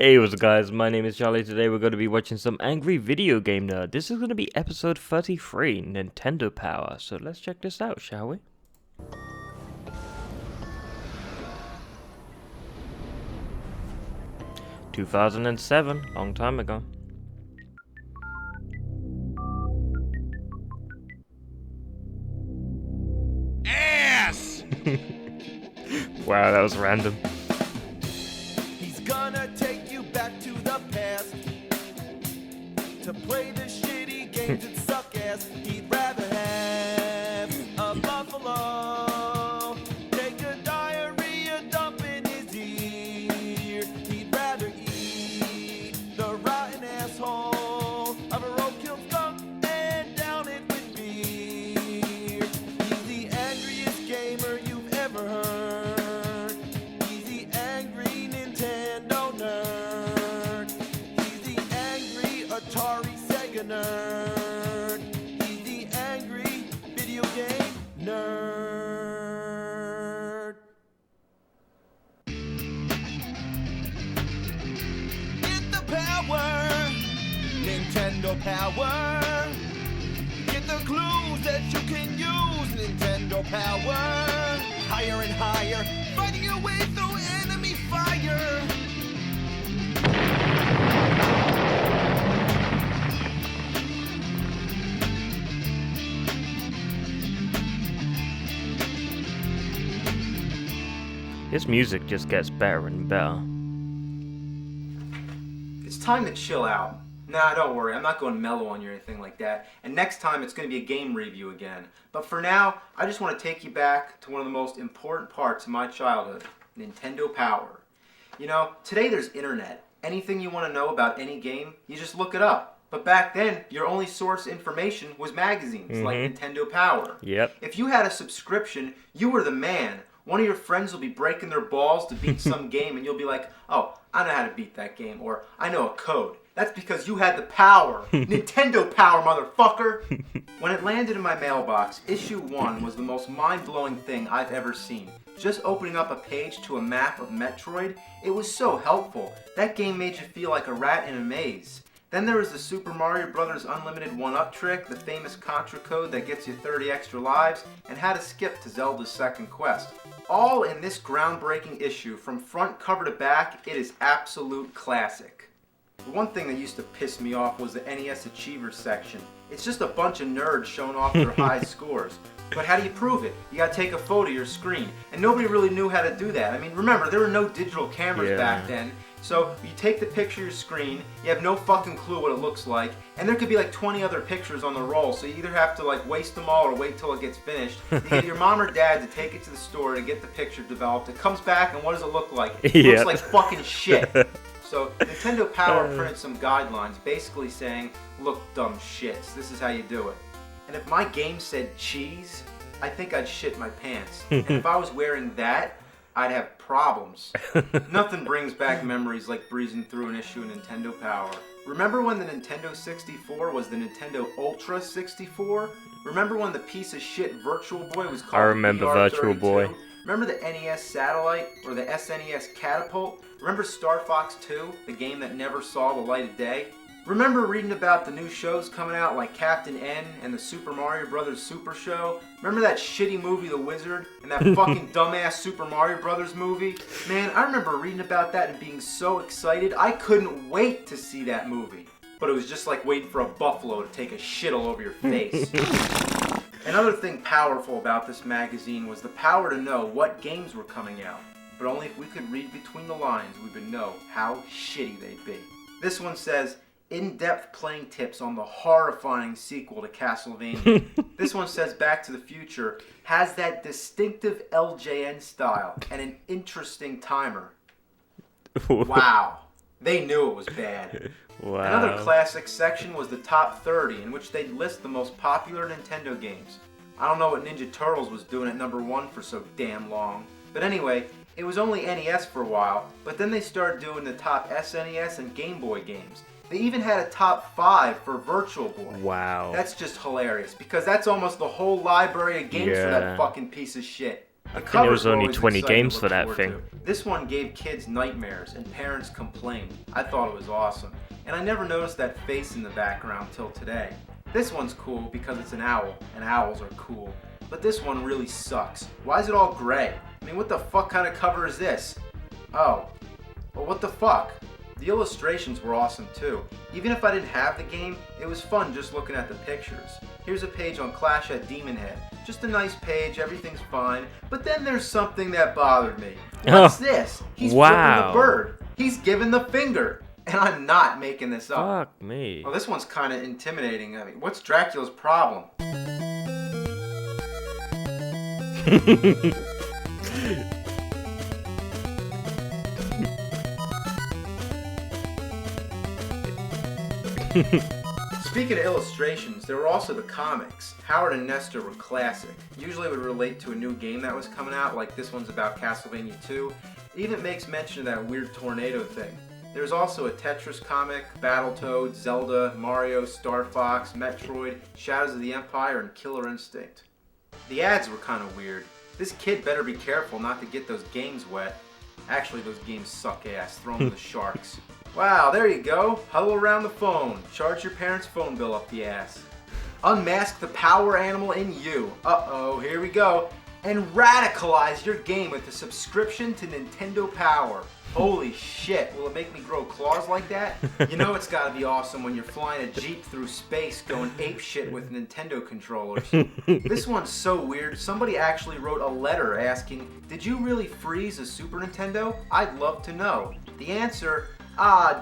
Hey, what's up guys, my name is Charlie. Today we're going to be watching some Angry Video Game Nerd. This is going to be episode 33, Nintendo Power. So let's check this out, shall we? ...2007, long time ago. Ass! Wow, that was random. He's gonna take you back to the past to play the shitty games that suck ass. He'd rather have a buffalo take a diarrhea dump in his ear. He'd rather eat the rotten asshole of a roadkill skunk and down it with beer. He's the angriest gamer you've ever heard. He's the angry Nintendo nerd. He's the angry Atari Sega nerd. He's the angry video game nerd. Get the power, Nintendo power. Get the clues that you can use, Nintendo power. Higher and higher, fighting your way through enemy fire. This music just gets better and better. It's time to chill out. Nah, don't worry, I'm not going mellow on you or anything like that. And next time it's going to be a game review again. But for now, I just want to take you back to one of the most important parts of my childhood, Nintendo Power. You know, today there's internet. Anything you want to know about any game, you just look it up. But back then, your only source of information was magazines like Nintendo Power. Yep. If you had a subscription, you were the man. One of your friends will be breaking their balls to beat some game and you'll be like, oh, I know how to beat that game, or I know a code. That's because you had the power. Nintendo Power, motherfucker! When it landed in my mailbox, issue 1 was the most mind-blowing thing I've ever seen. Just opening up a page to a map of Metroid, it was so helpful. That game made you feel like a rat in a maze. Then there was the Super Mario Bros. Unlimited 1-up trick, the famous Contra code that gets you 30 extra lives, and how to skip to Zelda's second quest. All in this groundbreaking issue, from front cover to back, it is absolute classic. The one thing that used to piss me off was the NES Achievers section. It's just a bunch of nerds showing off their high scores. But how do you prove it? You gotta take a photo of your screen. And nobody really knew how to do that. I mean, remember, there were no digital cameras back then. So you take the picture of your screen, you have no fucking clue what it looks like, and there could be like 20 other pictures on the roll, so you either have to like waste them all or wait till it gets finished. You get your mom or dad to take it to the store to get the picture developed. It comes back, and what does it look like? It looks like fucking shit. So Nintendo Power printed some guidelines basically saying, look, dumb shits, this is how you do it. And if my game said cheese, I think I'd shit my pants. And if I was wearing that, I'd have problems. Nothing brings back memories like breezing through an issue of Nintendo Power. Remember when the Nintendo 64 was the Nintendo Ultra 64? Remember when the piece of shit Virtual Boy was called I remember the Virtual Boy. Remember the NES Satellite or the SNES Catapult? Remember Star Fox 2, the game that never saw the light of day? Remember reading about the new shows coming out like Captain N and the Super Mario Bros. Super Show? Remember that shitty movie The Wizard and that fucking dumbass Super Mario Bros. Movie? Man, I remember reading about that and being so excited, I couldn't wait to see that movie. But it was just like waiting for a buffalo to take a shit all over your face. Another thing powerful about this magazine was the power to know what games were coming out. But only if we could read between the lines, we would know how shitty they'd be. This one says, in-depth playing tips on the horrifying sequel to Castlevania. This one says Back to the Future has that distinctive LJN style and an interesting timer. Wow. They knew it was bad. Wow. Another classic section was the top 30, in which they'd list the most popular Nintendo games. I don't know what Ninja Turtles was doing at number 1 for so damn long. But anyway, it was only NES for a while, but then they started doing the top SNES and Game Boy games. They even had a top 5 for Virtual Boy. Wow. That's just hilarious, because that's almost the whole library of games for that fucking piece of shit. The think there was covers were only always 20 exciting to games look for that forward thing. to. This one gave kids nightmares and parents complained. I thought it was awesome. And I never noticed that face in the background till today. This one's cool because it's an owl, and owls are cool. But this one really sucks. Why is it all gray? I mean, what the fuck kind of cover is this? Oh, well, what the fuck? The illustrations were awesome too. Even if I didn't have the game, it was fun just looking at the pictures. Here's a page on Clash at Demon Head. Just a nice page, everything's fine. But then there's something that bothered me. What's this? He's flipping Wow. the bird. He's giving the finger. And I'm not making this up. Fuck me. Well, this one's kind of intimidating. I mean, what's Dracula's problem? Speaking of illustrations, there were also the comics. Howard and Nestor were classic. Usually it would relate to a new game that was coming out, like this one's about Castlevania 2. It even makes mention of that weird tornado thing. There's also a Tetris comic, Battletoads, Zelda, Mario, Star Fox, Metroid, Shadows of the Empire, and Killer Instinct. The ads were kind of weird. This kid better be careful not to get those games wet. Actually, those games suck ass. Throw them to the sharks. Wow, there you go. Huddle around the phone. Charge your parents' phone bill up the ass. Unmask the power animal in you. Uh-oh, here we go. And radicalize your game with a subscription to Nintendo Power. Holy shit, will it make me grow claws like that? You know it's gotta be awesome when you're flying a Jeep through space going apeshit with Nintendo controllers. This one's so weird, somebody actually wrote a letter asking, did you really freeze a Super Nintendo? I'd love to know. The answer,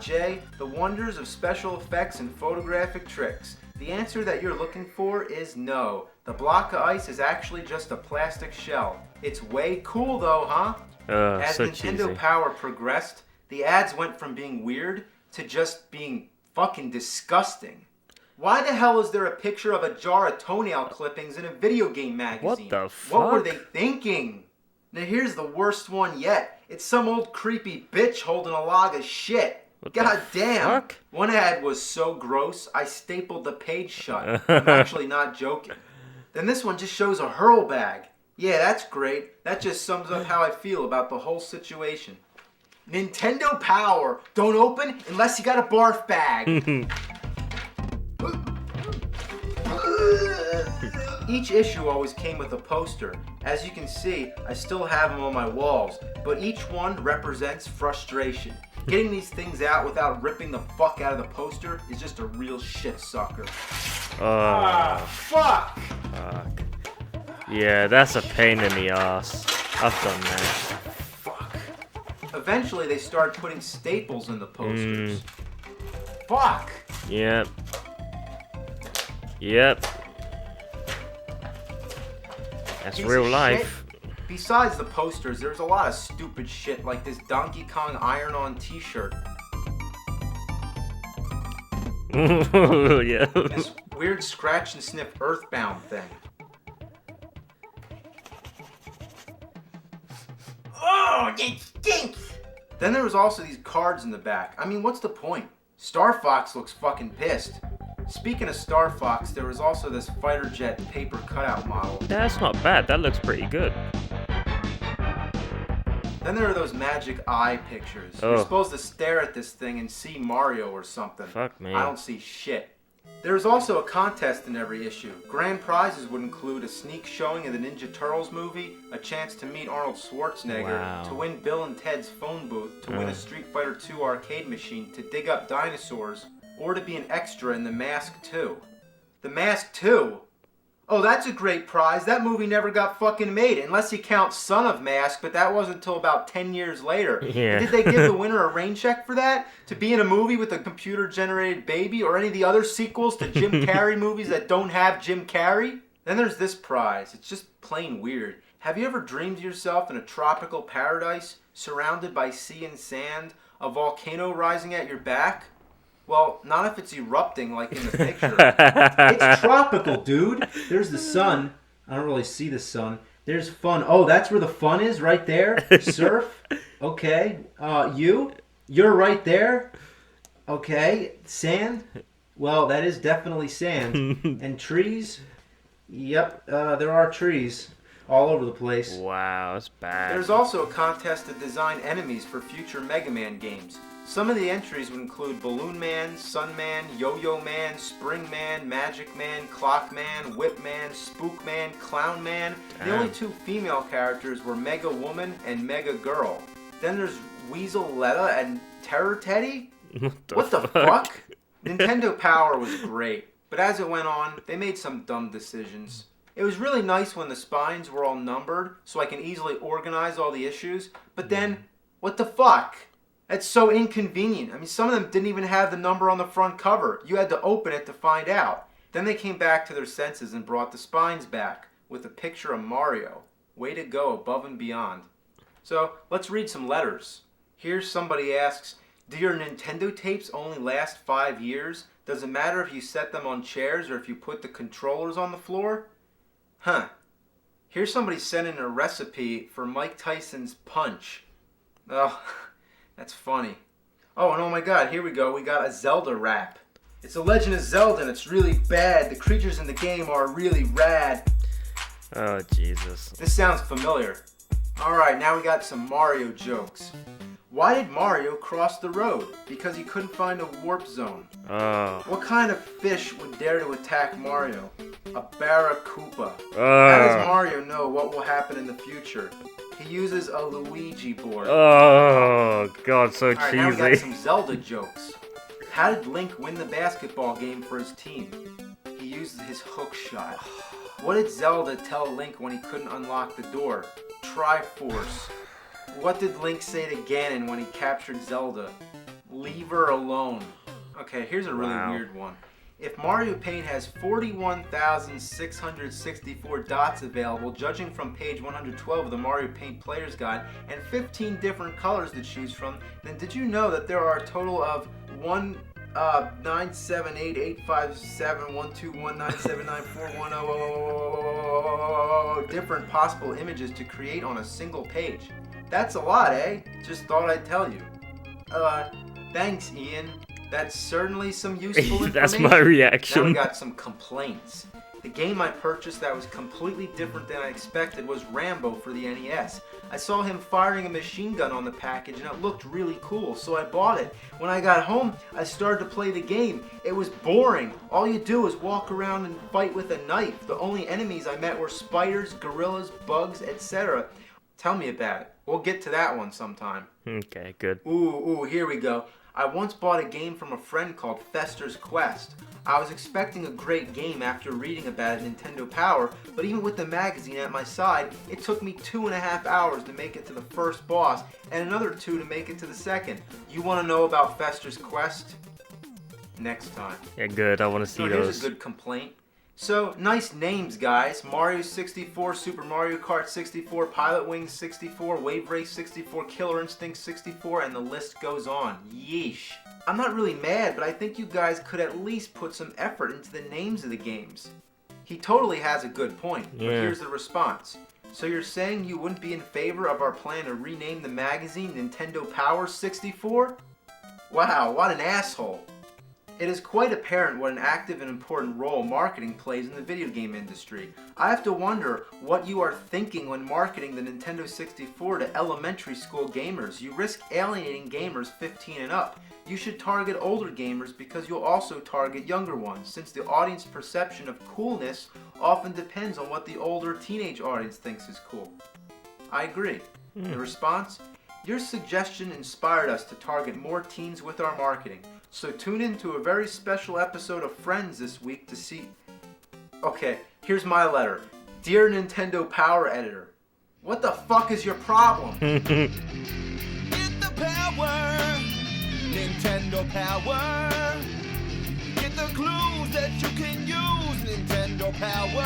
Jay, the wonders of special effects and photographic tricks. The answer that you're looking for is no. The block of ice is actually just a plastic shell. It's way cool though, huh? As So Nintendo cheesy. Power progressed, the ads went from being weird to just being fucking disgusting. Why the hell is there a picture of a jar of toenail clippings in a video game magazine? the What were fuck? they thinking? Now here's the worst one yet. It's some old creepy bitch holding a log of shit. What the God damn. fuck? One ad was so gross, I stapled the page shut. I'm actually not joking. Then this one just shows a hurl bag. Yeah, that's great. That just sums up how I feel about the whole situation. Nintendo Power. Don't open unless you got a barf bag. Each issue always came with a poster. As you can see, I still have them on my walls, but each one represents frustration. Getting these things out without ripping the fuck out of the poster is just a real shit sucker. Oh, Fuck! fuck. Yeah, that's a pain in the ass. I've done that. Fuck. Eventually, they started putting staples in the posters. Fuck! Yep. Yep. That's Piece real of life. shit. Besides the posters, there's a lot of stupid shit like this Donkey Kong iron-on t-shirt. Yeah. This weird scratch and sniff Earthbound thing. Oh, it stinks! Then there was also these cards in the back. I mean, what's the point? Star Fox looks fucking pissed. Speaking of Star Fox, there was also this fighter jet paper cutout model. That's not bad. That looks pretty good. Then there are those magic eye pictures. You're Oh. supposed to stare at this thing and see Mario or something. Fuck me. I don't see shit. There's also a contest in every issue. Grand prizes would include a sneak showing of the Ninja Turtles movie, a chance to meet Arnold Schwarzenegger, Wow. to win Bill and Ted's phone booth, to win a Street Fighter II arcade machine, to dig up dinosaurs, or to be an extra in The Mask 2. The Mask 2? Oh, that's a great prize. That movie never got fucking made, unless you count Son of Mask, but that wasn't until about 10 years later. Yeah. Did they give the winner a rain check for that? To be in a movie with a computer-generated baby, or any of the other sequels to Jim Carrey movies that don't have Jim Carrey? Then there's this prize. It's just plain weird. Have you ever dreamed yourself in a tropical paradise, surrounded by sea and sand, a volcano rising at your back? Well, not if it's erupting like in the picture. It's tropical, dude. There's the sun. I don't really see the sun. There's fun. Oh, that's where the fun is, right there. Surf. Okay. You're right there. Okay. Sand. Well, that is definitely sand. And trees. Yep. There are trees. all over the place. Wow, that's bad. There's also a contest to design enemies for future Mega Man games. Some of the entries would include Balloon Man, Sun Man, Yo-Yo Man, Spring Man, Magic Man, Clock Man, Whip Man, Spook Man, Clown Man. The only two female characters were Mega Woman and Mega Girl. Then there's Weasel Letta and Terror Teddy? What the fuck? Nintendo Power was great, but as it went on, they made some dumb decisions. It was really nice when the spines were all numbered, so I can easily organize all the issues, but then, what the fuck? That's so inconvenient. I mean, some of them didn't even have the number on the front cover. You had to open it to find out. Then they came back to their senses and brought the spines back with a picture of Mario. Way to go, above and beyond. So, let's read some letters. Here somebody asks, do your Nintendo tapes only last 5 years? Does it matter if you set them on chairs or if you put the controllers on the floor? Huh. Here's somebody sending a recipe for Mike Tyson's punch. Oh, that's funny. Oh, and oh my god, here we go. We got a Zelda rap. It's a Legend of Zelda and it's really bad. The creatures in the game are really rad. Oh, Jesus. This sounds familiar. Alright, now we got some Mario jokes. Why did Mario cross the road? Because he couldn't find a warp zone. What kind of fish would dare to attack Mario? A barracuda. How does Mario know what will happen in the future? He uses a Luigi board. Oh, God, so Alright, now we got cheesy. some Zelda jokes. How did Link win the basketball game for his team? He used his hook shot. What did Zelda tell Link when he couldn't unlock the door? Triforce. What did Link say to Ganon when he captured Zelda? Leave her alone. Okay, here's a really weird one. If Mario Paint has 41,664 dots available, judging from page 112 of the Mario Paint Player's Guide, and 15 different colors to choose from, then did you know that there are a total of 978857121979410 different possible images to create on a single page? That's a lot, eh? Just thought I'd tell you. Thanks, Ian. That's certainly some useful information. That's my reaction. Now we got some complaints. The game I purchased that was completely different than I expected was Rambo for the NES. I saw him firing a machine gun on the package and it looked really cool, so I bought it. When I got home, I started to play the game. It was boring. All you do is walk around and fight with a knife. The only enemies I met were spiders, gorillas, bugs, etc. Tell me about it. We'll get to that one sometime. Okay, good. Ooh, here we go. I once bought a game from a friend called Fester's Quest. I was expecting a great game after reading about it in Nintendo Power, but even with the magazine at my side, it took me 2.5 hours to make it to the first boss, and another 2 to make it to the second. You want to know about Fester's Quest? Next time. Yeah, good. I want to see So those. here's a good complaint. So, nice names, guys. Mario 64, Super Mario Kart 64, Pilot Wings 64, Wave Race 64, Killer Instinct 64, and the list goes on. Yeesh. I'm not really mad, but I think you guys could at least put some effort into the names of the games. He totally has a good point, but here's the response. So you're saying you wouldn't be in favor of our plan to rename the magazine Nintendo Power 64? Wow, what an asshole. It is quite apparent what an active and important role marketing plays in the video game industry. I have to wonder what you are thinking when marketing the Nintendo 64 to elementary school gamers. You risk alienating gamers 15 and up. You should target older gamers because you'll also target younger ones, since the audience perception of coolness often depends on what the older teenage audience thinks is cool. I agree. The response? Your suggestion inspired us to target more teens with our marketing. So tune in to a very special episode of Friends this week to see... Okay, here's my letter. Dear Nintendo Power Editor, what the fuck is your problem? Get the power, Nintendo Power. Get the clues that you can use, Nintendo Power.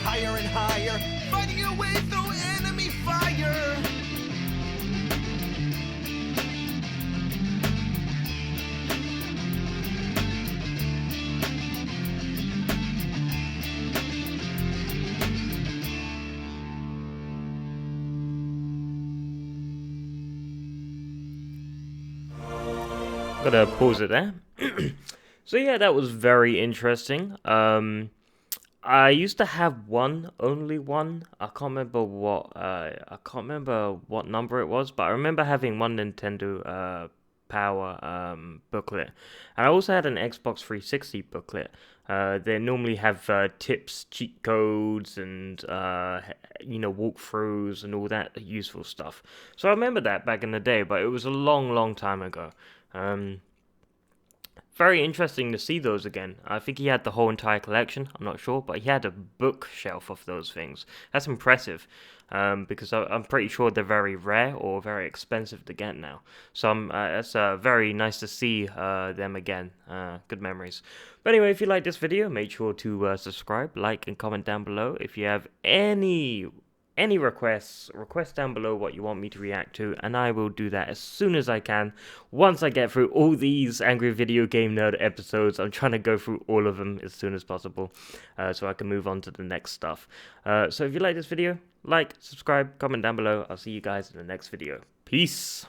Higher and higher, fighting your way through enemy fire. Gotta pause it there. So yeah, that was very interesting. I used to have one, only one. I can't remember what number it was, but I remember having one Nintendo Power booklet, and I also had an Xbox 360 booklet. They normally have tips, cheat codes, and walkthroughs and all that useful stuff. So I remember that back in the day, but it was a long, long time ago. Um, Very interesting to see those again. I think he had the whole entire collection. I'm not sure, but he had a bookshelf of those things. That's impressive, because I'm pretty sure they're very rare or very expensive to get now. So it's very nice to see them again. Good memories. But anyway, if you like this video, make sure to subscribe, like, and comment down below. If you have any requests, request down below what you want me to react to, and I will do that as soon as I can. Once I get through all these Angry Video Game Nerd episodes, I'm trying to go through all of them as soon as possible, so I can move on to the next stuff. So if you like this video, like, subscribe, comment down below. I'll see you guys in the next video. Peace!